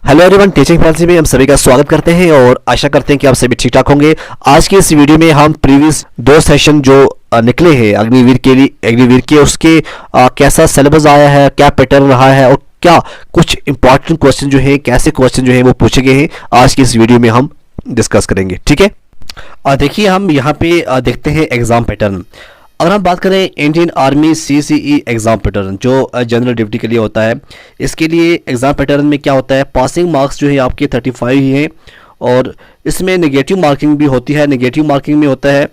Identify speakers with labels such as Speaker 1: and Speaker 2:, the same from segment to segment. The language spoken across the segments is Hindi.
Speaker 1: हेलो एवरीवन, टीचिंग फैंसी में हम सभी का स्वागत करते हैं और आशा करते हैं कि आप सभी ठीक ठाक होंगे। आज की इस वीडियो में हम प्रीवियस दो सेशन जो निकले हैं अग्निवीर के उसके कैसा सिलेबस आया है, क्या पैटर्न रहा है और क्या कुछ इंपॉर्टेंट क्वेश्चन जो है, कैसे क्वेश्चन जो है वो पूछे गए हैं, आज की इस वीडियो में हम डिस्कस करेंगे। ठीक है, देखिए हम यहाँ पे देखते हैं एग्जाम पैटर्न। अगर हम बात करें Indian army CCE exam pattern जो जनरल ड्यूटी के लिए होता है, इसके लिए एग्ज़ाम पैटर्न में क्या होता है, पासिंग मार्क्स जो है आपके 35 ही हैं और इसमें नेगेटिव मार्किंग भी होती है। नेगेटिव मार्किंग में होता है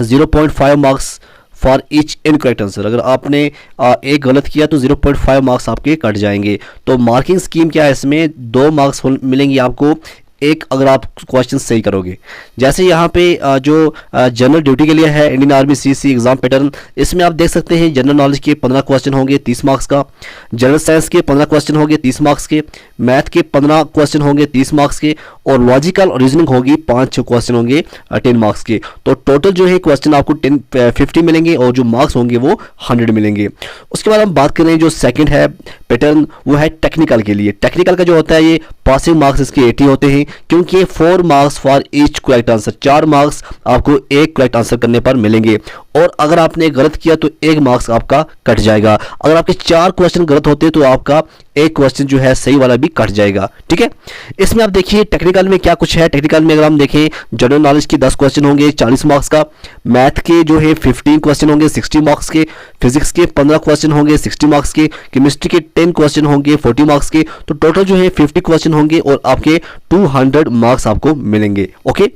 Speaker 1: 0.5 marks for each incorrect answer. अगर आपने एक गलत किया तो 0.5 मार्क्स आपके कट जाएंगे। तो मार्किंग स्कीम क्या है, इसमें 2 मार्क्स मिलेंगे आपको एक अगर आप क्वेश्चन सही करोगे। जैसे यहाँ पे जो जनरल ड्यूटी के लिए है Indian army CCE exam pattern, इसमें आप देख सकते हैं जनरल नॉलेज के 15 क्वेश्चन होंगे 30 मार्क्स का, जनरल साइंस के 15 क्वेश्चन होंगे 30 मार्क्स के, मैथ के 15 क्वेश्चन होंगे 30 मार्क्स के और लॉजिकल और रीजनिंग होगी 5 क्वेश्चन होंगे 10 मार्क्स के। तो टोटल जो है क्वेश्चन आपको 50 मिलेंगे और जो मार्क्स होंगे वो 100 मिलेंगे। उसके बाद हम बात करें जो सेकेंड है पैटर्न, वो है टेक्निकल के लिए। टेक्निकल का जो होता है ये पासिंग मार्क्स इसके 80 होते हैं क्योंकि 4 marks for each correct answer, 4 marks आपको एक करेक्ट आंसर करने पर मिलेंगे और अगर आपने गलत किया तो 1 मार्क्स आपका कट जाएगा। अगर आपके 4 क्वेश्चन गलत होते तो आपका एक क्वेश्चन जो है सही वाला भी कट जाएगा। ठीक है, इसमें आप देखिए टेक्निकल में क्या कुछ है। टेक्निकल में अगर हम देखें जनरल नॉलेज के 10 क्वेश्चन होंगे 40 मार्क्स का, मैथ के जो है 15 क्वेश्चन होंगे 60 मार्क्स के, फिजिक्स के 15 क्वेश्चन होंगे 60 मार्क्स के, केमिस्ट्री के 10 क्वेश्चन होंगे 40 मार्क्स के। तो टोटल जो है 50 क्वेश्चन होंगे और आपके 200 मार्क्स आपको मिलेंगे। ओके,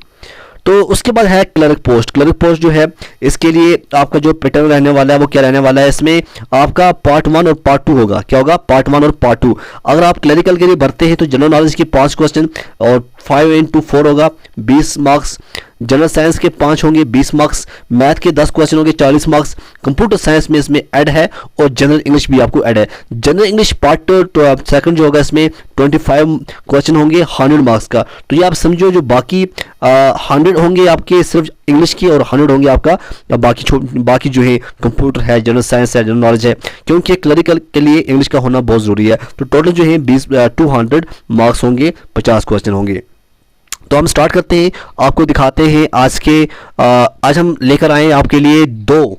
Speaker 1: तो उसके बाद है क्लर्क पोस्ट। क्लर्क पोस्ट जो है इसके लिए आपका जो पैटर्न रहने वाला है वो क्या रहने वाला है, इसमें आपका पार्ट 1 और पार्ट 2 होगा। क्या होगा, पार्ट 1 और पार्ट 2। अगर आप क्लरिकल के लिए भरते हैं तो जनरल नॉलेज के 5 क्वेश्चन और 5 into 4 होगा 20 मार्क्स, जनरल साइंस के 5 होंगे 20 मार्क्स, मैथ के 10 क्वेश्चन होंगे 40 मार्क्स, कंप्यूटर साइंस में इसमें ऐड है और जनरल इंग्लिश भी आपको ऐड है। जनरल इंग्लिश पार्ट सेकंड जो होगा इसमें 25 क्वेश्चन होंगे 100 मार्क्स का। तो ये आप समझो जो बाकी 100 होंगे आपके सिर्फ इंग्लिश की और 100 होंगे आपका बाकी जो है कंप्यूटर है, जनरल साइंस है, जनरल नॉलेज है, क्योंकि क्लरिकल के लिए इंग्लिश का होना बहुत ज़रूरी है। तो टोटल जो है 200 मार्क्स होंगे, 50 क्वेश्चन होंगे। तो हम स्टार्ट करते हैं, आपको दिखाते हैं आज हम लेकर आए आपके लिए दो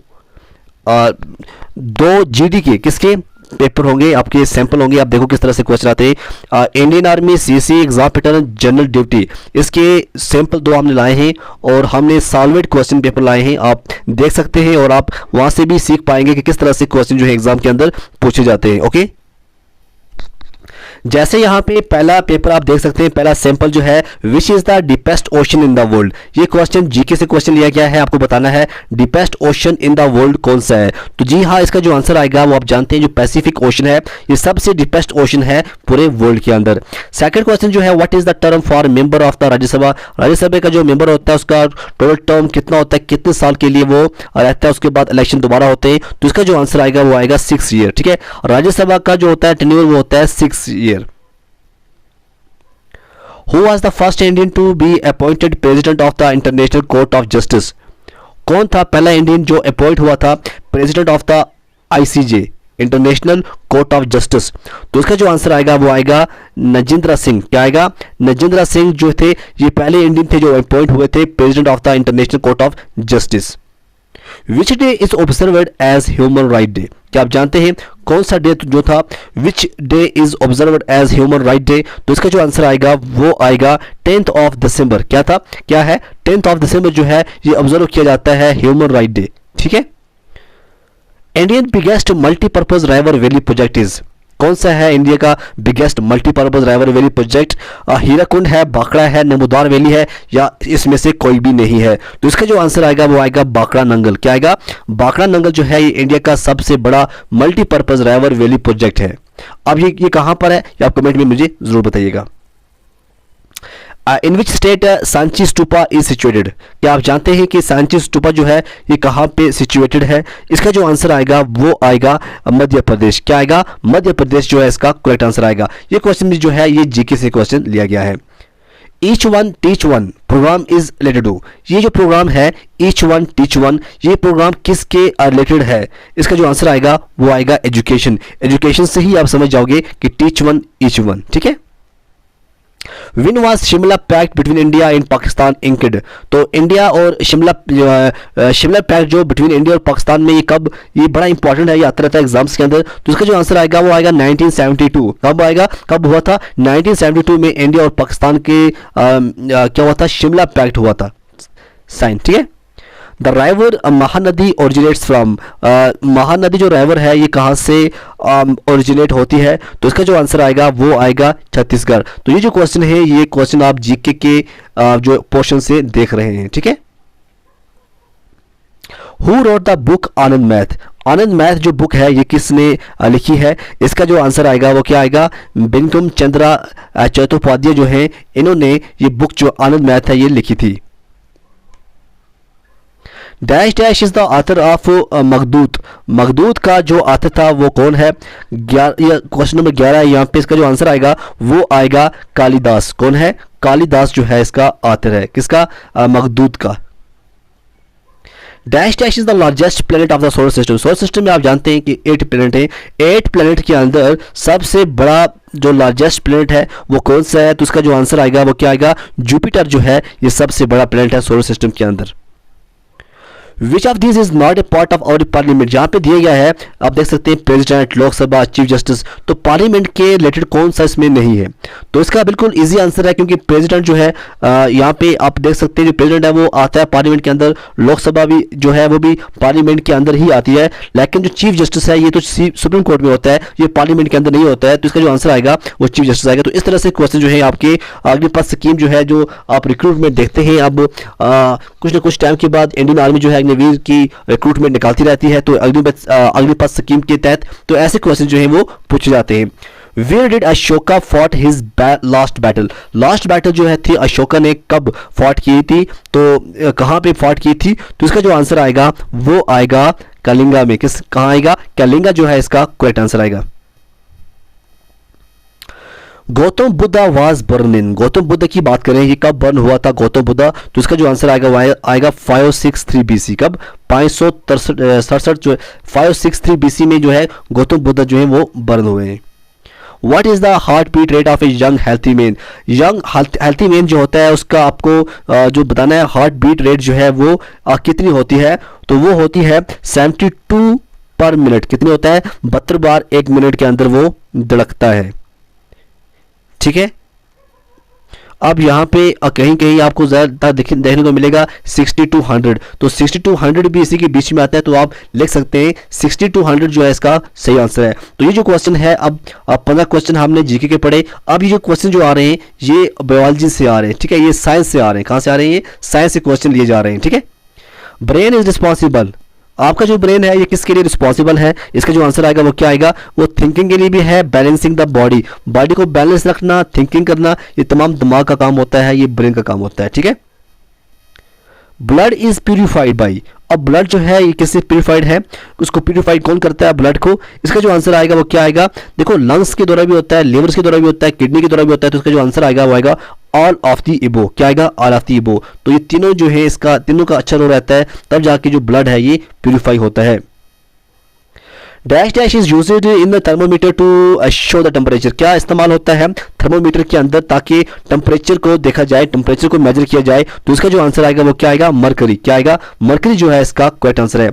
Speaker 1: GD के किसके पेपर होंगे, आपके सैंपल होंगे। आप देखो किस तरह से क्वेश्चन आते हैं। Indian army CCE exam pattern general duty, इसके सैंपल 2 हमने लाए हैं और हमने सॉल्वेड क्वेश्चन पेपर लाए हैं। आप देख सकते हैं और आप वहां से भी सीख पाएंगे कि किस तरह से क्वेश्चन जो है एग्जाम के अंदर पूछे जाते हैं। ओके, जैसे यहाँ पे पहला पेपर आप देख सकते हैं, पहला सैंपल जो है which is the deepest ocean in the world. ये क्वेश्चन जीके से क्वेश्चन लिया गया है, आपको बताना है deepest ocean in the world कौन सा है। तो जी हाँ, इसका जो आंसर आएगा वो आप जानते हैं जो पैसिफिक ओशन है, ये सबसे डीपेस्ट ओशन है पूरे वर्ल्ड के अंदर। सेकंड क्वेश्चन जो है what is the term for member of the Rajya Sabha. Rajya Sabha का जो मेंबर होता है उसका टोटल टर्म कितना होता है, कितने साल के लिए वो रहता है, उसके बाद इलेक्शन दोबारा होते हैं। तो इसका जो आंसर आएगा वो आएगा 6 ईयर। ठीक है, राज्यसभा का जो होता है टेन्योर वो होता है 6 year. Who was the first Indian to be appointed president of the International Court of Justice? कौन था पहला इंडियन जो अपॉइंट हुआ था president of the ICJ international court of justice. तो इसका जो आंसर आएगा वो आएगा नजेंद्र सिंह। क्या आएगा, नजेंद्र सिंह जो थे ये पहले इंडियन थे जो अपॉइंट हुए थे president of the international court of justice. Which day is observed as human right day. क्या आप जानते हैं कौन सा डे जो था, which day is observed as human right day. तो इसका जो आंसर आएगा वो आएगा 10th ऑफ दिसंबर। क्या था, क्या है, 10th ऑफ दिसंबर जो है ये ऑब्जर्व किया जाता है ह्यूमन राइट डे। ठीक है, Indian biggest multipurpose राइवर valley project is, कौन सा है इंडिया का biggest multipurpose राइवर valley project. Hirakud है, बांकड़ा है, नमोदार वैली है या इसमें से कोई भी नहीं है। तो इसका जो आंसर आएगा वो आएगा बांकड़ा नंगल। क्या आएगा, बांकड़ा नंगल जो है ये इंडिया का सबसे बड़ा मल्टीपर्पज राइवर वैली प्रोजेक्ट है। अब ये कहां पर है ये आप कमेंट में मुझे जरूर बताइएगा। In which state Sanchi Stupa is situated. क्या आप जानते हैं कि सांची स्तूपा जो है ये कहाँ पे सिचुएटेड है। इसका जो आंसर आएगा वो आएगा मध्य प्रदेश। क्या आएगा, मध्य प्रदेश जो है इसका करेक्ट आंसर आएगा। ये क्वेश्चन भी जो है ये जीके से क्वेश्चन लिया गया है। Each one teach one program is related to, ये जो प्रोग्राम है ईच वन टीच वन, ये प्रोग्राम किसके रिलेटेड है? इसका जो आंसर आएगा वो आएगा एजुकेशन। एजुकेशन से ही आप समझ जाओगे कि टीच वन ईच वन, ठीक है। When was Shimla pact between India and Pakistan inked? तो इंडिया और शिमला पैक्ट जो बिटवीन इंडिया और पाकिस्तान में, ये कब, ये बड़ा इंपॉर्टेंट है, ये आता रहता है एग्जाम्स के अंदर। तो इसका जो आंसर आएगा वो आएगा 1972। कब आएगा, कब हुआ था? 1972 में इंडिया और पाकिस्तान के क्या हुआ था? शिमला पैक्ट हुआ था साइन, ठीक है। The राइवर Mahanadi originates from, Mahanadi जो राइवर है ये कहाँ से ओरिजिनेट होती है? तो इसका जो आंसर आएगा वो आएगा छत्तीसगढ़। तो ये जो क्वेश्चन है, ये क्वेश्चन आप जीके के जो पोर्शन से देख रहे हैं, ठीक है। Who wrote the book Anand math? Anand math जो बुक है ये किसने लिखी है? इसका जो आंसर आएगा वो क्या आएगा? बंकिम चंद्र चट्टोपाध्याय जो है, इन्होंने ये बुक जो आनंद मैथ है ये लिखी थी। Dash dash is the author of Meghdoot, Meghdoot का जो ऑथर था वो कौन है? क्वेश्चन नंबर 11 है यहाँ पे। इसका जो आंसर आएगा वो आएगा कालिदास। कौन है? कालिदास जो है इसका ऑथर है, किसका? मखदूत का। Dash dash is the largest planet of the solar system, solar system में आप जानते हैं कि 8 प्लेनेट हैं, 8 प्लेनेट के अंदर सबसे बड़ा जो लार्जेस्ट प्लेनेट है वो कौन सा है? तो इसका जो आंसर आएगा वो क्या आएगा? जुपिटर जो है ये सबसे बड़ा प्लेनेट है सोलर सिस्टम के अंदर। Which of this is not a part of our parliament, जहां पे दिया गया है आप देख सकते हैं प्रेसिडेंट, लोकसभा, चीफ जस्टिस, तो पार्लियामेंट के रिलेटेड कौन सा इसमें नहीं है? तो इसका बिल्कुल इजी आंसर है, क्योंकि प्रेसिडेंट जो है यहाँ पे आप देख सकते हैं जो प्रेसिडेंट है वो आता है पार्लियामेंट के अंदर, लोकसभा भी जो है वो भी पार्लियामेंट के अंदर ही आती है, लेकिन जो चीफ जस्टिस है ये तो सुप्रीम कोर्ट में होता है, ये पार्लियामेंट के अंदर नहीं होता है। तो इसका जो आंसर आएगा वो चीफ जस्टिस आएगा। तो इस तरह से क्वेश्चन जो है आपके अग्निपथ स्कीम जो है, जो आप रिक्रूटमेंट देखते हैं, अब कुछ ना कुछ टाइम के बाद इंडियन आर्मी जो है अग्निवीर की रिक्रूटमेंट निकालती रहती है, तो अग्निपथ स्कीम के तहत तो ऐसे क्वेश्चन जो है वो पूछे जाते हैं। Where did Ashoka fought his last battle? Last battle जो है थी अशोका ने कब फॉट की थी? तो कहाँ पे फॉट की थी? तो इसका जो आंसर आएगा वो आएगा कलिंगा में। कहाँ आएगा? कलिंगा जो है इसका करेक्ट आंसर आएगा। गौतम बुद्धा वाज बर्न इन, गौतम बुद्ध की बात करें ये कब बर्न हुआ था गौतम बुद्धा? तो इसका जो आंसर आएगा आएगा 563 BC। कब? 567 जो 563 BC में जो है गौतम बुद्ध जो है वो बर्न हुए हैं। What is the heart beat rate of a young healthy man? Young healthy man जो होता है उसका आपको जो बताना है हार्ट बीट रेट जो है वो कितनी होती है? तो वो होती है 72 पर मिनट। कितनी होता है? 72 बार 1 मिनट के अंदर वो धड़कता है, ठीक है। अब यहाँ पे कहीं कहीं आपको ज़्यादा देखने को मिलेगा 6200, तो 6200 भी इसी के बीच में आता है, तो आप लिख सकते हैं 6200 जो है इसका सही आंसर है। तो ये जो क्वेश्चन है, अब 15 क्वेश्चन हमने जीके के पढ़े। अब ये जो क्वेश्चन जो आ रहे हैं ये बायोलॉजी से आ रहे हैं, ठीक है, ये साइंस से आ रहे हैं। कहाँ से आ रहे हैं? ये साइंस से क्वेश्चन लिए जा रहे हैं, ठीक है। ब्रेन इज रिस्पॉन्सिबल, आपका जो ब्रेन है ये किसके लिए रिस्पॉन्सिबल है? इसका जो आंसर आएगा वो क्या आएगा? वो थिंकिंग के लिए भी है, बैलेंसिंग द बॉडी, बॉडी को बैलेंस रखना, थिंकिंग करना, ये तमाम दिमाग का काम होता है, ये ब्रेन का काम होता है, ठीक है। ब्लड इज प्यूरिफाइड बाई, अब ब्लड जो है ये किससे प्यूरिफाइड है? उसको प्यूरिफाइड कौन करता है ब्लड को? इसका जो आंसर आएगा वो क्या आएगा? देखो लंग्स के द्वारा भी होता है, लिवर्स के द्वारा भी होता है, किडनी के द्वारा भी होता है, तो इसका जो आंसर आएगा वो आएगा ऑल ऑफ दी इबो। क्या आएगा? ऑल ऑफ दी इबो। तो ये तीनों जो है इसका तीनों का अच्छा रोल रहता है, तब जाके जो ब्लड है ये प्यूरिफाई होता है। Dash dash is used in the thermometer to show the temperature, क्या इस्तेमाल होता है थर्मोमीटर के अंदर ताकि टेम्परेचर को देखा जाए, टेम्परेचर को मेजर किया जाए? तो इसका जो आंसर आएगा वो क्या आएगा? मरकरी। क्या आएगा? मरकरी जो है इसका करेक्ट आंसर है।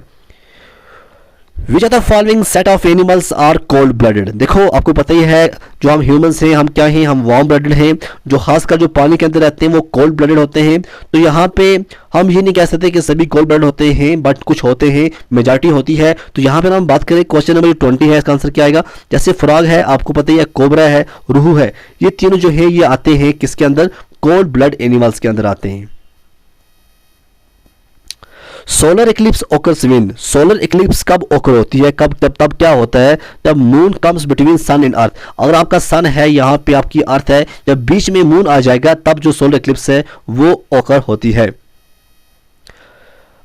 Speaker 1: Which are the following set of animals are cold blooded, देखो आपको पता ही है जो हम ह्यूमंस हैं हम क्या हैं? हम वार्म ब्लडेड हैं, जो खासकर जो पानी के अंदर रहते हैं वो कोल्ड ब्लडेड होते हैं। तो यहाँ पे हम ये नहीं कह सकते कि सभी कोल्ड ब्लडेड होते हैं, बट कुछ होते हैं, मेजॉरिटी होती है। तो यहाँ पे हम बात करें क्वेश्चन नंबर 20 है, इसका आंसर क्या आएगा? जैसे फ्रॉग है, आपको पता ही है, कोबरा है, रूहू है, ये तीनों जो है ये आते हैं किसके अंदर? कोल्ड ब्लड एनिमल्स के अंदर आते हैं। Solar Eclipse occurs when, solar Eclipse कब ओकर होती है? कब? तब क्या होता है? जब moon comes between sun and earth, अगर आपका सन है यहाँ पे आपकी अर्थ है, जब बीच में मून आ जाएगा तब जो सोलर इक्लिप्स है वो ओकर होती है।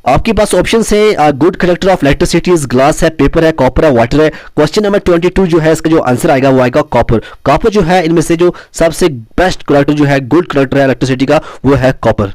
Speaker 1: आपके पास ऑप्शन है good conductor of electricity is glass है, पेपर है, कॉपर है, वाटर है। क्वेश्चन नंबर 22 जो है इसका जो आंसर आएगा वो आएगा कॉपर। कॉपर जो है इनमें से जो सबसे बेस्ट कंडक्टर जो है, गुड कंडक्टर है इलेक्ट्रिसिटी का, वो है कॉपर।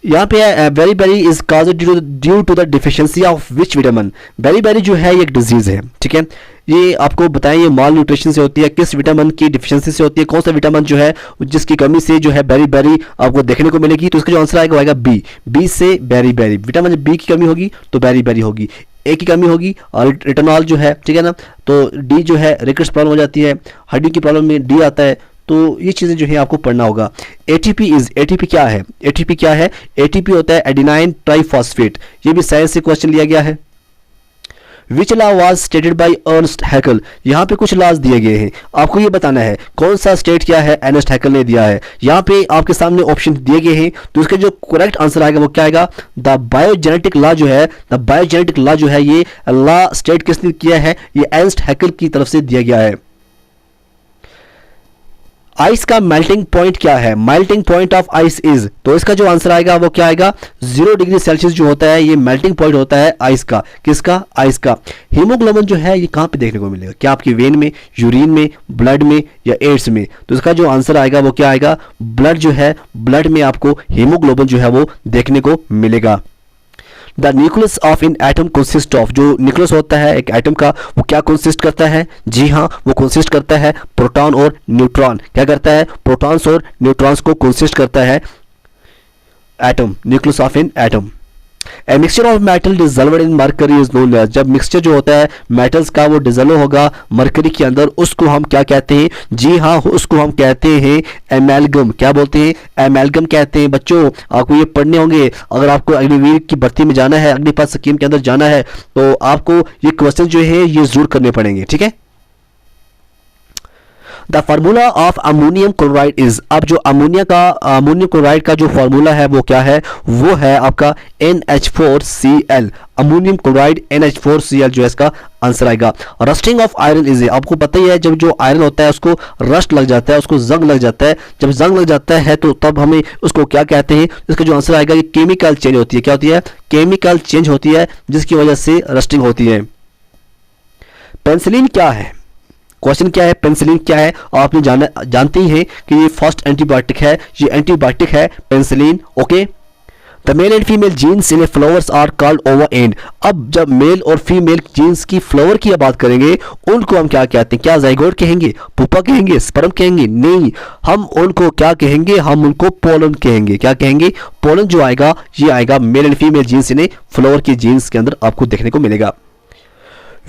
Speaker 1: यहाँ पे beriberi is caused due to the deficiency of which vitamin. Beriberi जो है ये एक डिजीज है, ठीक है। ये आपको बताएं ये माल न्यूट्रिशन से होती है, किस विटामिन की डिफिशियंसी से होती है, कौन सा विटामिन जो है जिसकी कमी से जो है बेरी बेरी आपको देखने को मिलेगी। तो इसका जो आंसर आएगा वो आएगा बी। बी से बेरी बेरी, विटामिन बी की कमी होगी तो बेरी बेरी होगी। ए की कमी होगी और रिटनॉल जो है, ठीक है ना। तो डी जो है रिकेट्स प्रॉब्लम हो जाती है, हड्डी की प्रॉब्लम में डी आता है। तो ये चीज़ें जो है आपको पढ़ना होगा। एटीपी क्या है? एटीपी क्या है? एटीपी होता है एडिनाइन ट्राइफॉस्फेट। ये भी साइंस से क्वेश्चन लिया गया है। Which law was stated by Ernst Haeckel. यहाँ पे कुछ लॉज दिए गए हैं, आपको ये बताना है कौन सा स्टेट क्या है अर्नस्ट हैकल ने दिया है। यहाँ पे आपके सामने ऑप्शन दिए गए हैं, तो इसका जो करेक्ट आंसर आएगा वो क्या आएगा? द बायोजेनेटिक लॉ जो है, द बायोजेनेटिक लॉ जो है ये लॉ स्टेट किसने किया है? ये अर्नस्ट हैकल की तरफ से दिया गया है। आइस का मेल्टिंग पॉइंट क्या है? Melting point of ice is, तो इसका जो आंसर आएगा वो क्या आएगा? 0 डिग्री सेल्सियस जो होता है ये मेल्टिंग पॉइंट होता है आइस का। किसका? आइस का। हीमोग्लोबिन जो है ये कहां पे देखने को मिलेगा? क्या आपकी वेन में, यूरिन में, ब्लड में या एड्स में? तो इसका जो आंसर आएगा वो क्या आएगा? ब्लड जो है, ब्लड में आपको हीमोग्लोबिन जो है वो देखने को मिलेगा। The nucleus of in atom consist of, जो न्यूक्लियस होता है एक एटम का वो क्या कंसिस्ट करता है? जी हाँ, वो कंसिस्ट करता है प्रोटॉन और न्यूट्रॉन। क्या करता है? प्रोटॉन्स और न्यूट्रॉन्स को कंसिस्ट करता है atom, nucleus of in atom. A mixture of metal dissolved in mercury is known as, जब मिक्सचर जो होता है मेटल्स का वो डिजॉल्व होगा मरकरी के अंदर, उसको हम क्या कहते हैं? जी हाँ, उसको हम कहते हैं एमेलगम। क्या बोलते हैं? एमेलगम कहते हैं। बच्चों आपको ये पढ़ने होंगे, अगर आपको अग्निवीर की भर्ती में जाना है, अग्निपथ स्कीम के अंदर जाना है, तो आपको ये क्वेश्चन जो है ये जरूर करने पड़ेंगे, ठीक है। The formula of ammonium chloride is, अब जो अमोनियम क्लोराइड का जो फार्मूला है वो क्या है? वो है आपका NH4Cl। अमोनियम क्लोराइड NH4Cl जो है इसका आंसर आएगा। रस्टिंग ऑफ आयरन इज, आपको पता ही है जब जो आयरन होता है उसको रस्ट लग जाता है, उसको जंग लग जाता है। जब जंग लग जाता है तो तब हमें उसको क्या कहते हैं? इसका जो आंसर आएगा ये केमिकल चेंज होती है। क्या होती है? केमिकल चेंज होती है जिसकी वजह से रस्टिंग होती है। पेंसिलिन क्या है? क्वेश्चन क्या है? पेंसिलिन क्या है? आपने जानते ही हैं कि ये फर्स्ट एंटीबायोटिक है, ये एंटीबायोटिक है penicillin. Okay. The male and female genes in flowers are called ova and, अब जब मेल और फीमेल जीन्स की फ्लावर की बात करेंगे उनको हम क्या कहते हैं? क्या जाइगोट कहेंगे, पुपा कहेंगे, स्पर्म कहेंगे? नहीं, हम उनको क्या कहेंगे? हम उनको पोलन कहेंगे। क्या कहेंगे? पोलन जो आएगा ये आएगा male and female genes in flower की जीन्स के अंदर आपको देखने को मिलेगा।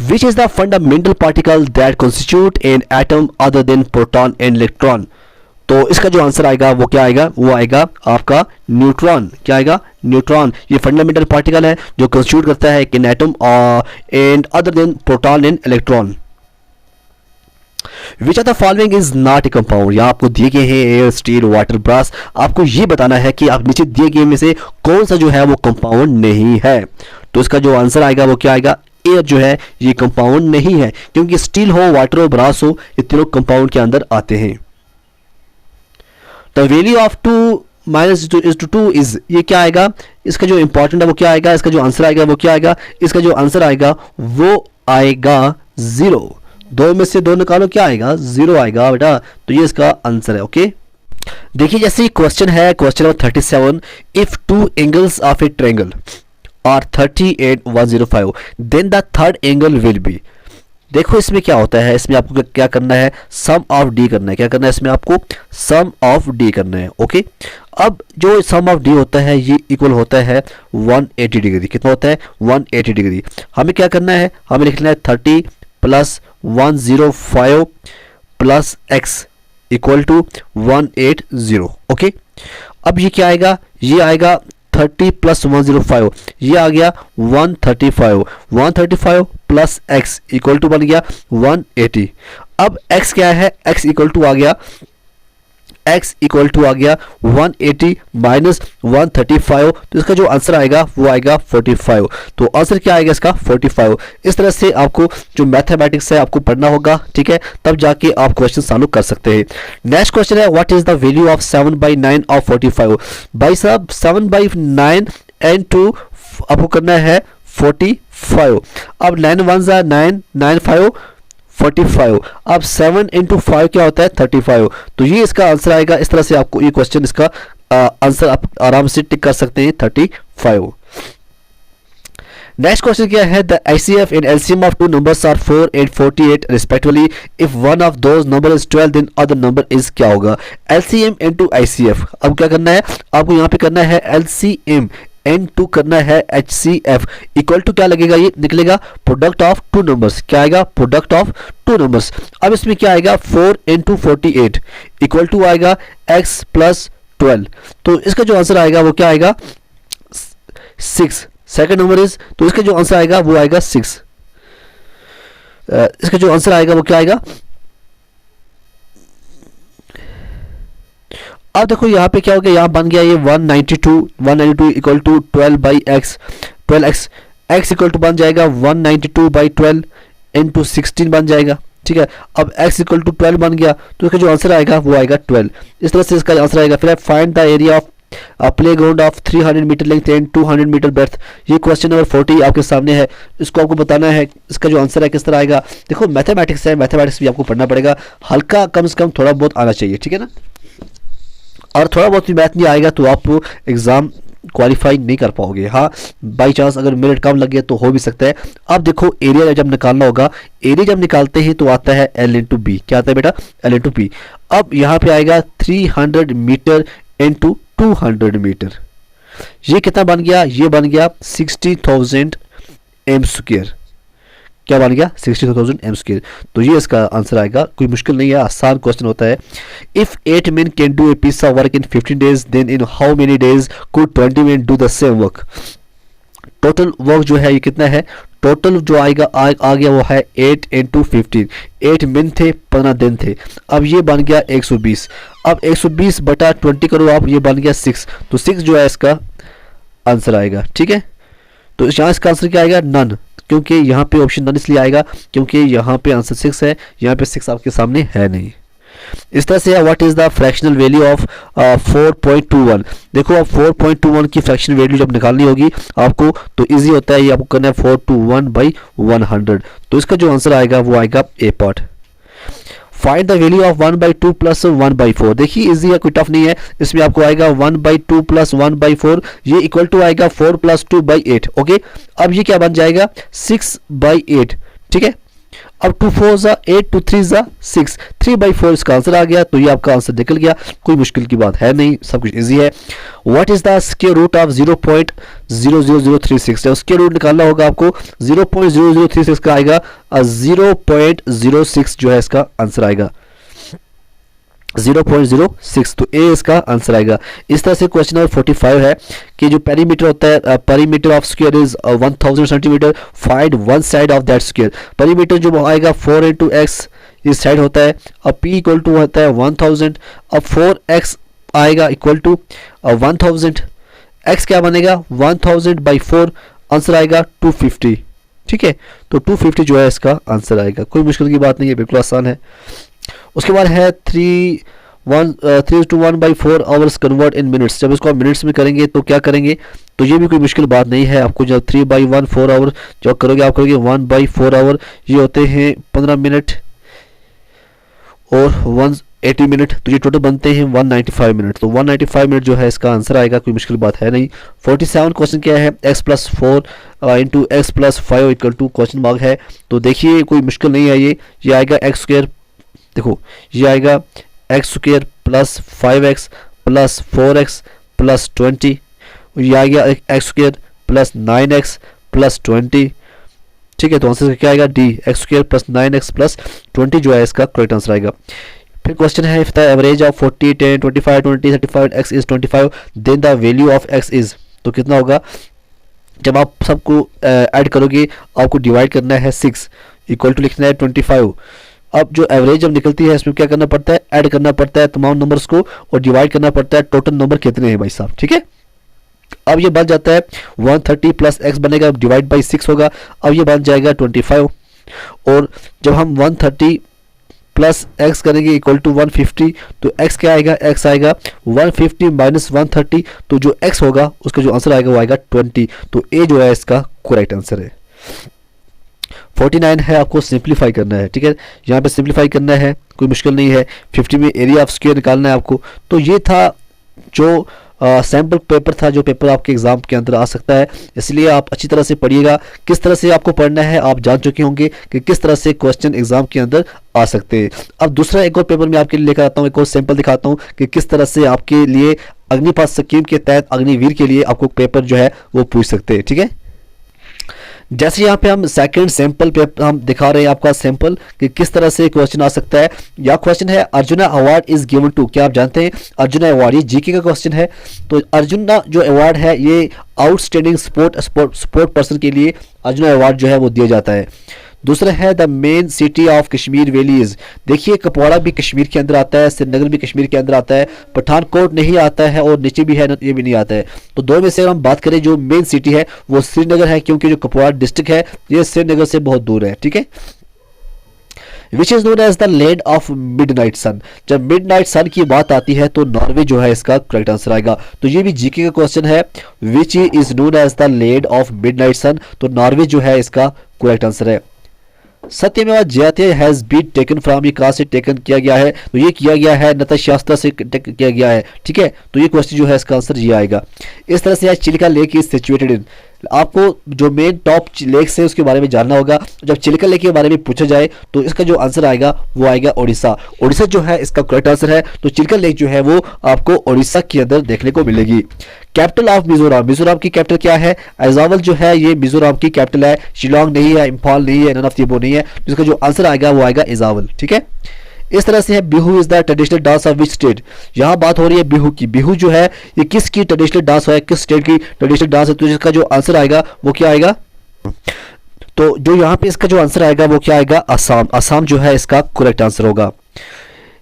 Speaker 1: Which is the fundamental particle that constitute an atom other than proton and electron? तो इसका जो आंसर आएगा वो क्या आएगा? वो आएगा आपका न्यूट्रॉन। क्या आएगा? न्यूट्रॉन। ये फंडामेंटल पार्टिकल है जो कंस्टिट्यूट करता है एक atom and other than proton and electron. Which of the following is not A compound, यहाँ आपको दिए गए हैं एयर, स्टील, वाटर, ब्रास। आपको ये बताना है कि आप नीचे दिए गए में से कौन सा जो है वो कंपाउंड नहीं है। तो इसका जो आंसर आएगा वो क्या आएगा? एयर जो है ये कंपाउंड नहीं है, क्योंकि स्टील हो, वाटर हो, ब्रास हो, ये तीनों कंपाउंड के अंदर आते हैं। द वैल्यू ऑफ 2 - 2 इज, ये क्या आएगा? इसका जो इंपॉर्टेंट है वो क्या आएगा? इसका जो आंसर आएगा वो क्या आएगा? इसका जो आंसर आएगा वो आएगा 0। 2 में से 2 निकालो, क्या आएगा? 0 आएगा बेटा। तो ये इसका आंसर है। ओके। देखिए जैसे क्वेश्चन है, question number 37, if 2 angles of a triangle are 30 and 105 then the third angle will be. देखो इसमें क्या होता है, इसमें आपको क्या करना है? सम ऑफ डी करना है। क्या करना है इसमें? आपको सम ऑफ डी करना है। ओके। अब जो सम ऑफ डी होता है ये इक्वल होता है 180 डिग्री। कितना होता है? 180 डिग्री। हमें क्या करना है? हमें लिखना है 30 + 105 + x इक्वल टू 180। ओके। अब ये क्या आएगा? ये आएगा 30 + 105, ये आ गया 135। 135 + x इक्वल टू बन गया 180। अब x क्या है? x इक्वल टू आ गया x इक्वल टू आ गया 180 माइनस 135, तो इसका जो आंसर आएगा वो आएगा 45। तो आंसर क्या आएगा इसका 45। इस तरह से आपको जो मैथमेटिक्स है आपको पढ़ना होगा, ठीक है, तब जाके आप क्वेश्चन सॉल्व कर सकते हैं। नेक्स्ट क्वेश्चन है what is the value of 7/9 of 45। भाई साहब 7/9 एंड 2 आपको करना है 45। अब 9 1 9 9 5 45। अब 7 इंटू 5 क्या होता है 35। तो ये इसका आंसर आएगा। इस तरह से आपको ये क्वेश्चन इसका आंसर आप आराम से टिक कर सकते हैं 35। नेक्स्ट क्वेश्चन क्या है the ICF in LCM of two numbers are 4 and 48 respectively if one of those number is 12 then other number is क्या होगा। LCM into ICF। अब क्या करना है आपको यहाँ पे करना है LCM N2 करना है HCF इक्वल टू क्या लगेगा, ये निकलेगा प्रोडक्ट ऑफ टू नंबर्स। क्या आएगा प्रोडक्ट ऑफ टू नंबर्स। अब इसमें क्या आएगा 4 into 48 इक्वल टू आएगा x प्लस 12। तो इसका जो आंसर आएगा वो क्या आएगा 6। सेकंड नंबर इज, तो इसका जो आंसर आएगा वो आएगा 6। इसका जो आंसर आएगा वो क्या आएगा। अब देखो यहाँ पे क्या हो गया, यहाँ बन गया ये 192 equal to 12/x 12x x equal to बन जाएगा 192/12 इंटू 16 बन जाएगा, ठीक है। अब x इक्वल टू 12 बन गया तो इसका जो आंसर आएगा वो आएगा 12। इस तरह से इसका आंसर आएगा। फिर find the area of play ground of 300 metre length and 200 metre breadth. ये क्वेश्चन नंबर 40 आपके सामने है। इसको आपको बताना है इसका जो आंसर है किस तरह आएगा। देखो मैथमेटिक्स है, मैथमेटिक्स भी आपको पढ़ना पड़ेगा, हल्का कम से कम थोड़ा बहुत आना चाहिए, ठीक है ना। और थोड़ा बहुत भी मैथ नहीं आएगा तो आप एग्ज़ाम क्वालिफाई नहीं कर पाओगे। हाँ बाई चांस अगर मिनट कम लगे तो हो भी सकता है। अब देखो एरिया जब निकालना होगा, एरिया जब निकालते हैं तो आता है L इंटू बी। क्या आता है बेटा L इंटू बी। अब यहाँ पे आएगा 300 मीटर इंटू 200 मीटर। ये कितना बन गया, ये बन गया 60,000 m²। क्या बन गया 60,000 m²। तो ये इसका आंसर आएगा। कोई मुश्किल नहीं है, आसान क्वेश्चन होता है। If 8 men can do a piece of work in 15 days then in how many days could 20 men do the same work. Total work जो है ये कितना है, टोटल जो आएगा आ गया वो है 8 into 15। 8 दिन थे 15 दिन थे। अब ये बन गया 120। अब 120 बटा 20 करो आप, ये बन गया 6। तो 6 जो है इसका आंसर आएगा, ठीक है। तो यहाँ इसका आंसर क्या आएगा नन, क्योंकि यहाँ पे ऑप्शन नन इसलिए आएगा क्योंकि यहाँ पे आंसर 6 है, यहाँ पे 6 आपके सामने है नहीं। इस तरह से what is the fractional value of 4.21। देखो अब 4.21 की फ्रैक्शनल वैल्यू जब निकालनी होगी आपको तो इजी होता है, ये आपको करना है 421/100। तो इसका जो आंसर आएगा वो आएगा a part. Find the value of 1/2 plus 1/4। देखिए इजी है, कोई टफ नहीं है। इसमें आपको आएगा 1/2 प्लस 1/4, ये इक्वल टू आएगा 4 + 2/8। ओके, अब ये क्या बन जाएगा 6/8, ठीक है। अब 2 4 ज़ा 8, 2 3 ज़ा 6, 3/4 इसका आंसर आ गया। तो ये आपका आंसर निकल गया, कोई मुश्किल की बात है नहीं, सब कुछ इजी है। What is the square root of 0.00036। जब स्क्वायर रूट निकालना होगा आपको 0.0036 का आएगा 0.06 जो है इसका आंसर आएगा 0.06। तो ए इसका आंसर आएगा। इस तरह से क्वेश्चन नंबर 45 है कि जो पेरीमीटर होता है, perimeter of square is 1000 centimetre, find one side of that square. Perimeter जो आएगा 4 × x इस साइड होता है। अब p इक्वल टू होता है 1000। अब 4x आएगा इक्वल टू 1000। x क्या बनेगा 1000/4, आंसर आएगा 250, ठीक है। तो 250 जो है इसका आंसर आएगा, कोई मुश्किल की बात नहीं है, बिल्कुल आसान है। उसके बाद है 3:1/4 आवर्स कन्वर्ट इन मिनट्स। जब इसको आप मिनट्स में करेंगे तो क्या करेंगे, तो ये भी कोई मुश्किल बात नहीं है। आपको जब 3/1 4 आवर जब करोगे आप करोगे 1/4 आवर, ये होते हैं 15 मिनट और 180 मिनट, तो ये टोटल बनते हैं 195 मिनट। तो 195 मिनट जो है इसका आंसर आएगा, कोई मुश्किल बात है नहीं। 47 क्वेश्चन क्या है x + 4 × x + 5 equal to question mark है। तो देखिए कोई मुश्किल नहीं है, ये आएगा x²। देखो ये आएगा x² + 5x + 4x + 20। ये आ गया x² + 9x + 20, ठीक है। तो आंसर क्या आएगा d, x² + 9x + 20 जो है इसका करेक्ट आंसर आएगा। फिर क्वेश्चन है if the average of 40 10 25 20 35 x is 25 then the value of x is. तो कितना होगा, जब आप सबको ऐड करोगे आपको डिवाइड करना है 6 इक्वल टू लिखना है 25। अब जो एवरेज जब निकलती है इसमें क्या करना पड़ता है, ऐड करना पड़ता है तमाम नंबर्स को और डिवाइड करना पड़ता है टोटल नंबर कितने हैं भाई साहब, ठीक है। अब ये बन जाता है 130 प्लस एक्स बनेगा, डिवाइड बाई 6 होगा, अब ये बन जाएगा 25। और जब हम 130 प्लस एक्स करेंगे इक्वल टू 150, तो एक्स क्या आएगा, एक्स आएगा 150 माइनस 130, तो जो एक्स होगा उसका जो आंसर आएगा वो आएगा 20। तो ए जो है इसका करेक्ट आंसर है। 49 है, आपको सिंप्लीफाई करना है, ठीक है, यहाँ पे सिंप्लीफाई करना है, कोई मुश्किल नहीं है। 50 में एरिया ऑफ स्क्वायर निकालना है आपको। तो ये था जो सैम्पल पेपर था, जो पेपर आपके एग्जाम के अंदर आ सकता है, इसलिए आप अच्छी तरह से पढ़िएगा। किस तरह से आपको पढ़ना है आप जान चुके होंगे कि किस तरह से क्वेश्चन एग्जाम के अंदर आ सकते हैं। अब दूसरा एक और पेपर मैं आपके लिए लेकर आता हूँ, एक और सैंपल दिखाता हूँ कि किस तरह से आपके लिए अग्निपाथ स्कीम के तहत अग्निवीर के लिए आपको पेपर जो है वो पूछ सकते हैं, ठीक है। जैसे यहाँ पे हम सेकंड सैंपल पेपर हम दिखा रहे हैं आपका सैंपल कि किस तरह से क्वेश्चन आ सकता है। यह क्वेश्चन है Arjuna award is given to, क्या आप जानते हैं अर्जुना अवार्ड, ये जीके का क्वेश्चन है। तो अर्जुना जो अवार्ड है ये आउटस्टैंडिंग स्पोर्ट पर्सन के लिए अर्जुना अवार्ड जो है वो दिया जाता है। दूसरा है the main city of Kashmir valleys, देखिए कपवाड़ा भी कश्मीर के अंदर आता है, श्रीनगर भी कश्मीर के अंदर आता है, पठानकोट नहीं आता है और नीचे भी है ये भी नहीं आता है। तो दो में से हम बात करें जो मेन सिटी है वो श्रीनगर है, क्योंकि जो कपवाड़ा डिस्ट्रिक्ट है ये श्रीनगर से बहुत दूर है, ठीक है। Which is known as the land of midnight sun, जब मिडनाइट सन की बात आती है तो नॉर्वे जो है इसका करेक्ट आंसर आएगा। तो ये भी जीके का क्वेश्चन है, which is known as the land of midnight sun, तो नॉर्वे जो है इसका करेक्ट आंसर है। सत्यमेव जयते हैज बीन टेकन फ्रॉम, ये कहाँ से टेकन किया गया है, तो ये किया गया है नतशास्त्र से किया गया है, ठीक है। तो ये क्वेश्चन जो है इसका आंसर ये आएगा। इस तरह से Chilka lake is situated in, आपको जो मेन टॉप लेक्स है उसके बारे में जानना होगा। जब चिल्का लेक के बारे में पूछा जाए तो इसका जो आंसर आएगा वो आएगा उड़ीसा, उड़ीसा जो है इसका करेक्ट आंसर है। तो चिल्का लेक जो है वो आपको उड़ीसा के अंदर देखने को मिलेगी। कैपिटल ऑफ मिजोरम, मिजोरम की कैपिटल क्या है, अइजोवल जो है ये मिजोरम की कैपिटल है, शिलोंग नहीं है, इंफॉल नहीं है, नन ऑफ वो नहीं है, जिसका जो आंसर आएगा वो आएगा अइजोवल, ठीक है। इस तरह से है Bihu is the traditional dance of which state, यहाँ बात हो रही है बिहू की, बिहू जो है ये किसकी ट्रेडिशनल डांस है, किस स्टेट की ट्रेडिशनल डांस है, तो जिसका जो आंसर आएगा वो क्या आएगा, तो जो यहाँ पे इसका जो आंसर आएगा वो क्या आएगा, असम, असम जो है इसका करेक्ट आंसर होगा।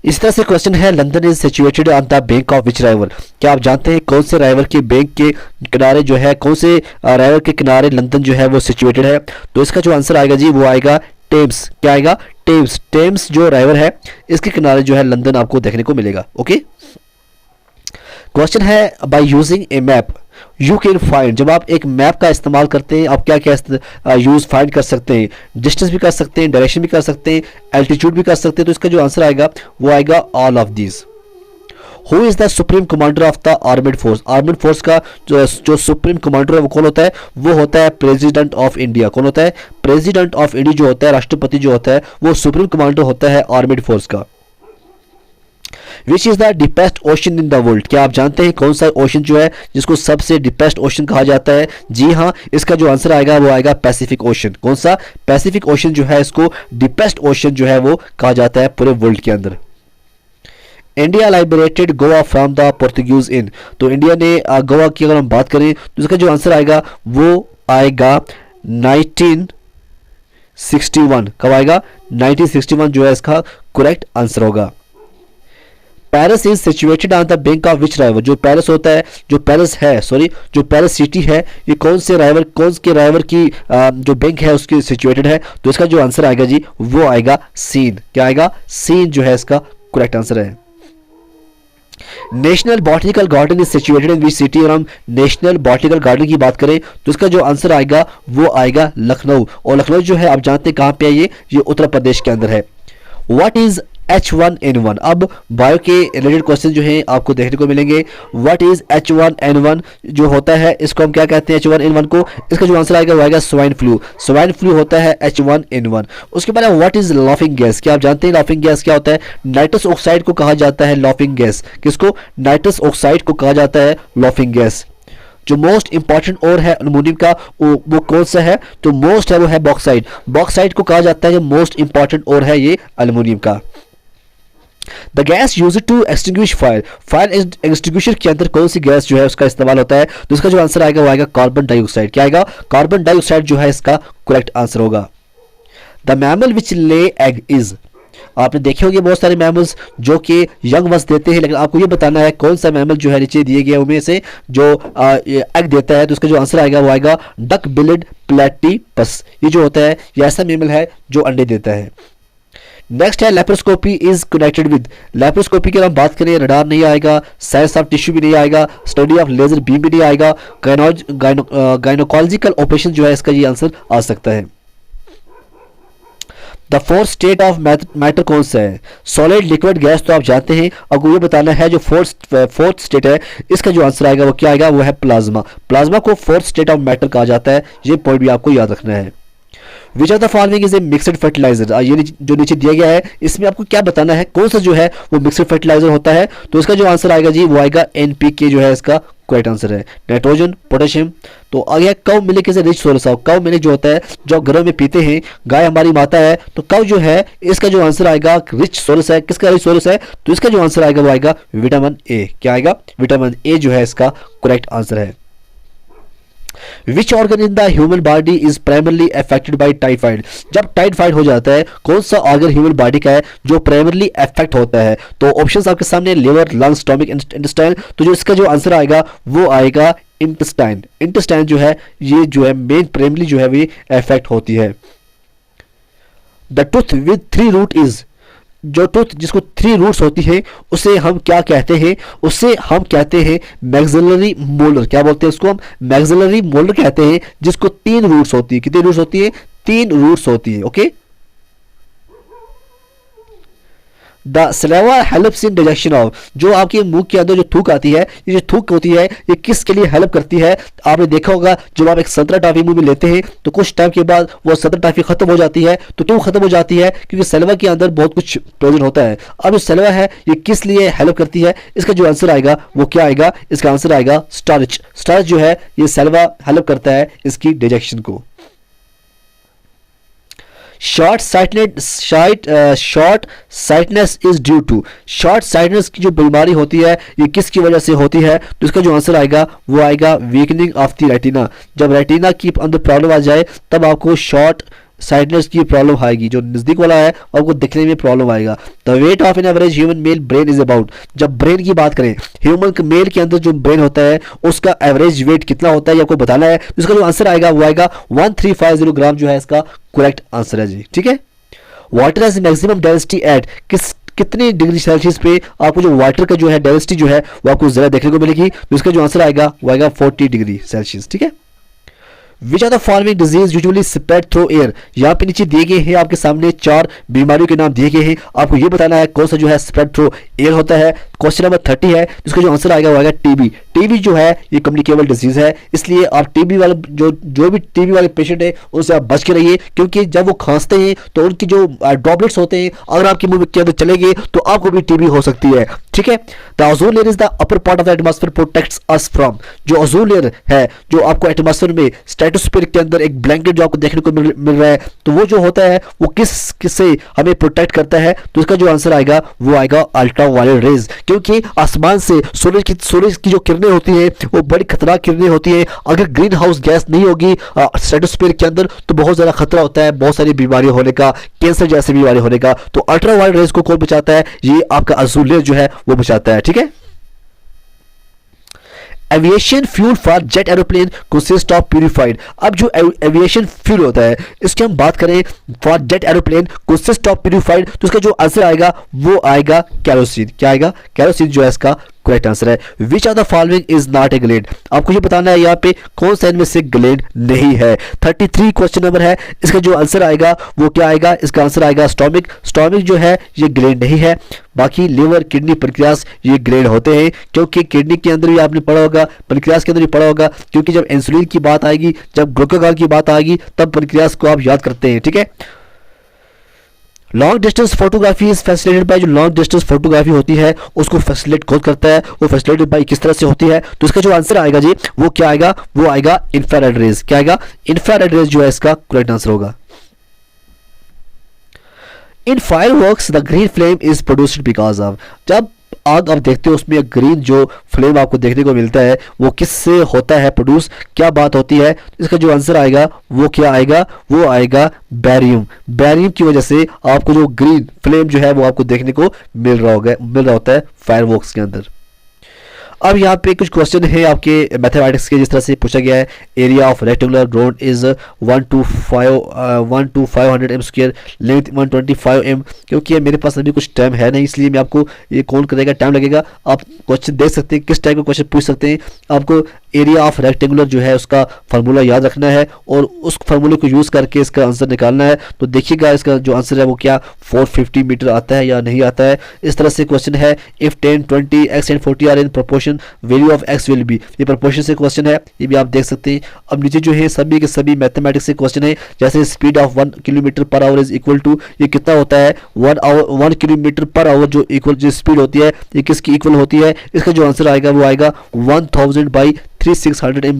Speaker 1: इस तरह से क्वेश्चन है London is situated on the bank of which राइवर, क्या आप जानते हैं कौन से राइवर के बैंक के किनारे जो है, कौन से राइवर के किनारे लंदन जो है वो सिचुएटेड है, तो इसका जो आंसर आएगा जी वो आएगा टेम्स, क्या आएगा टेम्स, टेम्स जो राइवर है इसके किनारे जो है लंदन आपको देखने को मिलेगा, ओके। क्वेश्चन है by using A map you can find, जब आप एक मैप का इस्तेमाल करते हैं आप क्या क्या यूज फाइंड कर सकते हैं, डिस्टेंस भी कर सकते हैं, डायरेक्शन भी कर सकते हैं, एल्टीट्यूड भी कर सकते हैं, तो इसका जो आंसर आएगा वो आएगा all of these. Who is the supreme commander of the armed force, armed force का जो सुप्रीम कमांडर है वो कौन होता है, वो होता है प्रेसिडेंट ऑफ इंडिया, कौन होता है, प्रेसिडेंट ऑफ इंडिया जो होता है, राष्ट्रपति जो होता है वो सुप्रीम कमांडर होता है आर्मेड फोर्स का। Which is the deepest ocean in the world, क्या आप जानते हैं कौन सा ओशन जो है जिसको सबसे डीपेस्ट ओशन कहा जाता है, जी हाँ, इसका जो आंसर आएगा वो आएगा पैसिफिक ओशन, कौन सा, पैसिफिक ओशन जो है इसको डीपेस्ट ओशन जो है वो कहा जाता है पूरे वर्ल्ड के अंदर। India liberated Goa from the Portuguese in, तो इंडिया ने गोवा की अगर हम बात करें तो इसका जो आंसर आएगा वो आएगा 1961, कब आएगा 1961 जो है इसका करेक्ट आंसर होगा। Paris is situated on the bank of which राइवर, जो पेरिस होता है, जो पेरिस है सॉरी जो पेरिस सिटी है ये कौन से राइवर, कौन के राइवर की जो बैंक है उसकी सिचुएटेड है, तो इसका जो आंसर आएगा जी वो आएगा सीन, क्या आएगा सीन जो है इसका करेक्ट आंसर है। National botanical garden is situated in which city, और हम नेशनल बॉटनिकल गार्डन की बात करें तो इसका जो आंसर आएगा वो आएगा लखनऊ, और लखनऊ जो है आप जानते हैं कहाँ पे है, ये उत्तर प्रदेश के अंदर है। व्हाट इज H1N1, अब बायो के रिलेटेड क्वेश्चन जो हैं आपको देखने को मिलेंगे। व्हाट इज H1N1 जो होता है इसको हम क्या कहते हैं H1N1 को, इसका जो आंसर आएगा वो आएगा स्वाइन फ्लू, स्वाइन फ्लू होता है H1N1। उसके बाद व्हाट इज लाफिंग गैस, क्या आप जानते हैं लाफिंग गैस क्या होता है, नाइट्रस ऑक्साइड को कहा जाता है लाफिंग गैस, किसको, नाइट्रस ऑक्साइड को कहा जाता है लाफिंग गैस। जो मोस्ट इंपॉर्टेंट और है एल्युमिनियम का वो कौन सा है, तो मोस्ट है वो है बॉक्साइड, बॉक्साइड को कहा जाता है जो मोस्ट इंपॉर्टेंट और है ये एल्युमिनियम का। The gas use to extinguish fire, fire extinguisher के अंदर कौन सी गैस जो है उसका इस्तेमाल होता है, तो इसका जो आंसर आएगा वो आएगा कार्बन डाइऑक्साइड, क्या आएगा कार्बन डाइऑक्साइड जो है इसका करेक्ट आंसर होगा। द मैमल विच ले एग इज, आपने देखे होंगे बहुत सारे मैमल्स जो कि यंग वंस देते हैं, लेकिन आपको ये बताना है कौन सा मैमल जो है नीचे दिए गए उनमें से जो एग देता है। तो उसका जो आंसर आएगा वो आएगा डक बिलेड प्लेटिपस। ये जो होता है ये ऐसा मैमल है जो अंडे देता है। नेक्स्ट है laparoscopy is connected with. Laparoscopy की हम बात करें, रडार नहीं आएगा, साइंस ऑफ टिश्यू भी नहीं आएगा, स्टडी ऑफ लेजर बीम भी नहीं आएगा, गायनोकोलॉजिकल ऑपरेशन जो है इसका ये आंसर आ सकता है। The fourth state of matter कौन सा है? सॉलिड, लिक्विड, गैस तो आप जानते हैं। अब ये बताना है जो फोर्थ स्टेट है इसका जो आंसर आएगा वो क्या आएगा, वो है प्लाज्मा। प्लाज्मा को फोर्थ स्टेट ऑफ मैटर कहा जाता है, ये पॉइंट भी आपको याद रखना है। Which of the following is a mixed fertiliser. ये जो नीचे दिया गया है इसमें आपको क्या बताना है कौन सा जो है वो मिक्सड फर्टिलाइजर होता है। तो इसका जो आंसर आएगा जी वो आएगा NPK जो है इसका करेक्ट आंसर है। Nitrogen, potassium. तो आगे cow milk is a rich source of. Cow milk जो होता है जो घरों में पीते हैं, गाय हमारी माता है, तो काउ जो है इसका जो आंसर आएगा रिच सोर्स है। किसका रिच सोर्स है? तो इसका जो आंसर आएगा वो आएगा विटामिन ए। क्या आएगा? विटामिन ए जो है इसका करेक्ट आंसर है। Which organ in the human body is primarily affected by typhoid. जब टाइफाइड हो जाता है कौन सा ऑर्गन ह्यूमन बॉडी का है जो प्राइमरली अफेक्ट होता है? तो ऑप्शंस आपके सामने लिवर, लंग, स्टोमक, इंटेस्टाइन। तो जो इसका जो आंसर आएगा वो आएगा इंटेस्टाइन। इंटेस्टाइन जो है ये जो है मेन प्राइमरली जो है वो अफेक्ट होती है। The tooth with 3 root is. जो टूथ जिसको 3 रूट्स होती है उसे हम क्या कहते हैं? उसे हम कहते हैं मैक्सिलरी मोलर। क्या बोलते हैं उसको हम? मैक्सिलरी मोलर कहते हैं, जिसको 3 रूट्स होती है। कितनी रूट्स होती है? 3 रूट्स होती है। Okay. The saliva helps in digestion of. जो आपके मुंह के अंदर जो थूक आती है, ये जो थूक होती है ये किसके लिए हेल्प करती है? आपने देखा होगा जब आप एक संतरा टॉफी मुंह में लेते हैं तो कुछ टाइम के बाद वो संतरा टॉफी खत्म हो जाती है। तो क्यों खत्म हो जाती है? क्योंकि सलेवा के अंदर बहुत कुछ प्रोटीन होता है। अब जो सलेवा है ये किस लिए हेल्प करती है? इसका जो आंसर आएगा वो क्या आएगा? इसका आंसर आएगा स्टार्च। स्टार्च जो है ये सलेवा हेल्प करता है इसकी डाइजेशन को। Short sightedness is due to. Short sightedness की जो बीमारी होती है ये किसकी वजह से होती है? तो इसका जो आंसर आएगा वो आएगा वीकनिंग ऑफ द रेटिना। जब रेटिना की अंदर प्रॉब्लम आ जाए तब आपको शॉर्ट साइटनेस की प्रॉब्लम आएगी। जो नजदीक वाला है आपको दिखने में प्रॉब्लम आएगा। The weight of an average human male brain is about. जब ब्रेन की बात करें, ह्यूमन मेल के अंदर जो ब्रेन होता है उसका एवरेज वेट कितना होता है ये आपको बताना है। इसका जो आंसर आएगा वो आएगा 1350 ग्राम जो है इसका करेक्ट आंसर है जी। ठीक है। Water has maximum density at. कितनी डिग्री सेल्सियस पे आपको जो वाटर का जो है डेंसिटी जो है वो आपको जरा देखने को मिलेगी। तो इसका जो आंसर आएगा वो आएगा 40 डिग्री सेल्सियस। ठीक है। Which are the following disease usually spread through air. यहाँ पे नीचे दिए गए हैं आपके सामने 4 बीमारियों के नाम दिए गए हैं। आपको ये बताना है कौन सा जो है स्प्रेड थ्रू एयर होता है। क्वेश्चन नंबर 30 है, जिसका जो आंसर आएगा वो आएगा टीबी। टीबी जो है ये कम्युनिकेबल डिजीज है, इसलिए आप टीबी वाले जो भी टीबी वाले पेशेंट है उनसे आप बच के रहिए, क्योंकि जब वो खांसते हैं तो उनकी जो ड्रॉपलेट्स होते हैं अगर आपके मुंह के अंदर चलेंगे तो आपको भी टीबी हो सकती है। ठीक है। The ozone layer is the upper part of the atmosphere protects us from. जो ओजोन लेयर है जो आपको एटमॉस्फेयर में स्ट्रेटोस्फीयर के अंदर एक ब्लैंकेट जो आपको देखने को मिल रहा है, तो वो जो होता है वो किससे हमें प्रोटेक्ट करता है? तो इसका जो आंसर आएगा वो आएगा अल्ट्रावायलेट रेज, क्योंकि आसमान से सूरज की जो किरणें होती है वो बड़ी खतरनाक किरणें होती है। अगर ग्रीन हाउस गैस नहीं होगी स्ट्रेटोस्फीयर के अंदर तो बहुत ज्यादा खतरा होता है बहुत सारी बीमारियां होने का, कैंसर जैसी बीमारी होने का। तो अल्ट्रावायलेट रेज को कौन बचाता है? ये आपका ओजोन लेयर जो है वो बचाता है। ठीक है। Aviation fuel for jet aeroplane consist of purified. अब जो एविएशन फ्यूल होता है इसकी हम बात करें for jet aeroplane consist of purified, तो इसका जो आंसर आएगा वो आएगा कैरोसिन। क्या आएगा? कैरोसिन जो है इसका करेक्ट आंसर है। Which of the following is not A gland. आपको ये बताना है यहाँ पे कौन सा इनमें से ग्लैंड नहीं है। 33 क्वेश्चन नंबर है, इसका जो आंसर आएगा वो क्या आएगा? इसका आंसर आएगा स्टोमिक। स्टोमिक जो है ये ग्लैंड नहीं है। बाकी लिवर, किडनी, पैंक्रियास ये ग्लैंड होते हैं, क्योंकि किडनी के अंदर भी आपने पढ़ा होगा, पैंक्रियास के अंदर भी पढ़ा होगा, क्योंकि जब इंसुलिन की बात आएगी, जब ग्लूकागॉन की बात आएगी तब पैंक्रियास को आप याद करते हैं। ठीक है। Long distance photography is facilitated bye. जो लॉन्ग डिस्टेंस फोटोग्राफी होती है उसको फैसिलिटेट कौन करता है? वो फैसिलिटेटेड बाय किस तरह से होती है? तो इसका जो आंसर आएगा जी वो क्या आएगा? वो आएगा इंफ्रारेड रेज। क्या आएगा? इंफ्रारेड रेज जो है इसका करेक्ट आंसर होगा। In fireworks the green flame is produced because of. जब आग आप देखते हो उसमें ग्रीन जो फ्लेम आपको देखने को मिलता है वो किससे होता है प्रोड्यूस, क्या बात होती है? इसका जो आंसर आएगा वो क्या आएगा? वो आएगा बैरियम। बैरियम की वजह से आपको जो ग्रीन फ्लेम जो है वो आपको देखने को मिल रहा होता है फायरवर्क्स के अंदर। अब यहाँ पे कुछ क्वेश्चन है आपके मैथमेटिक्स के, जिस तरह से पूछा गया है area of rectangular drone is 1 to 500 M square, length 125 M. क्योंकि मेरे पास अभी कुछ टाइम है नहीं, इसलिए मैं आपको ये कौन करेगा, टाइम लगेगा। आप क्वेश्चन देख सकते हैं, किस टाइप का क्वेश्चन पूछ सकते हैं। आपको एरिया ऑफ रेक्टेंगुलर जो है उसका फार्मूला याद रखना है और उस फार्मूले को यूज़ करके इसका आंसर निकालना है। तो देखिएगा इसका जो आंसर है वो क्या 450 मीटर आता है या नहीं आता है। इस तरह से क्वेश्चन है, if 10, 20, x and 40 are in proportion, value of x will be. ये प्रोपोर्शन से क्वेश्चन है, ये भी आप देख सकते हैं। अब नीचे जो है सभी के सभी मैथमेटिक्स से क्वेश्चन है, जैसे speed of 1 kilometre per hour is equal to, ये कितना होता है 1 किलोमीटर पर आवर जो इक्वल जो स्पीड होती है ये किसकी इक्वल होती है? इसका जो आंसर आएगा वो आएगा 1000 बाई 3600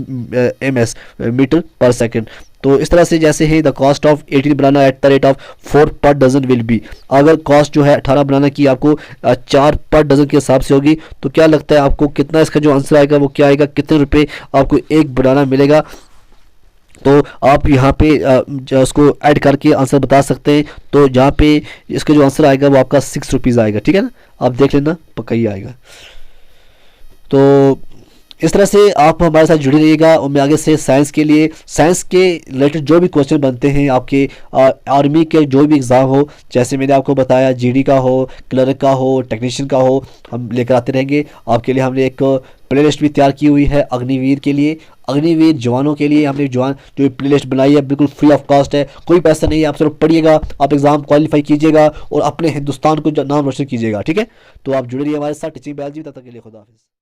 Speaker 1: ms मीटर पर सेकेंड। तो इस तरह से जैसे है the cost of 18 banana at the rate of 4 per dozen will be. अगर कॉस्ट जो है 18 बनाना की आपको 4 पर डजन के हिसाब से होगी तो क्या लगता है आपको कितना इसका जो आंसर आएगा वो क्या आएगा? कितने रुपए आपको एक बनाना मिलेगा? तो आप यहाँ पे उसको ऐड करके आंसर बता सकते हैं। तो जहाँ पे इसका जो आंसर आएगा वो आपका 6 रुपीज़ आएगा, ठीक है ना? आप देख लेना, पक्का ही आएगा। तो इस तरह से आप हमारे साथ जुड़े रहिएगा और मैं आगे से साइंस के रिलेटेड जो भी क्वेश्चन बनते हैं आपके आर्मी के जो भी एग्ज़ाम हो, जैसे मैंने आपको बताया जीडी का हो, क्लर्क का हो, टेक्नीशियन का हो, हम लेकर आते रहेंगे। आपके लिए हमने एक प्लेलिस्ट भी तैयार की हुई है अग्निवीर के लिए, अग्निवीर जवानों के लिए हमने जवान जो प्लेलिस्ट बनाई है बिल्कुल फ्री ऑफ कॉस्ट है, कोई पैसा नहीं है। आप सिर्फ पढ़िएगा, आप एग्ज़ाम क्वालिफाई कीजिएगा और अपने हिंदुस्तान को नाम रोशन कीजिएगा, ठीक है? तो आप जुड़े रहिए हमारे साथ टीचिंग बायोलॉजी। तब तक के लिए खुदा हाफिज़।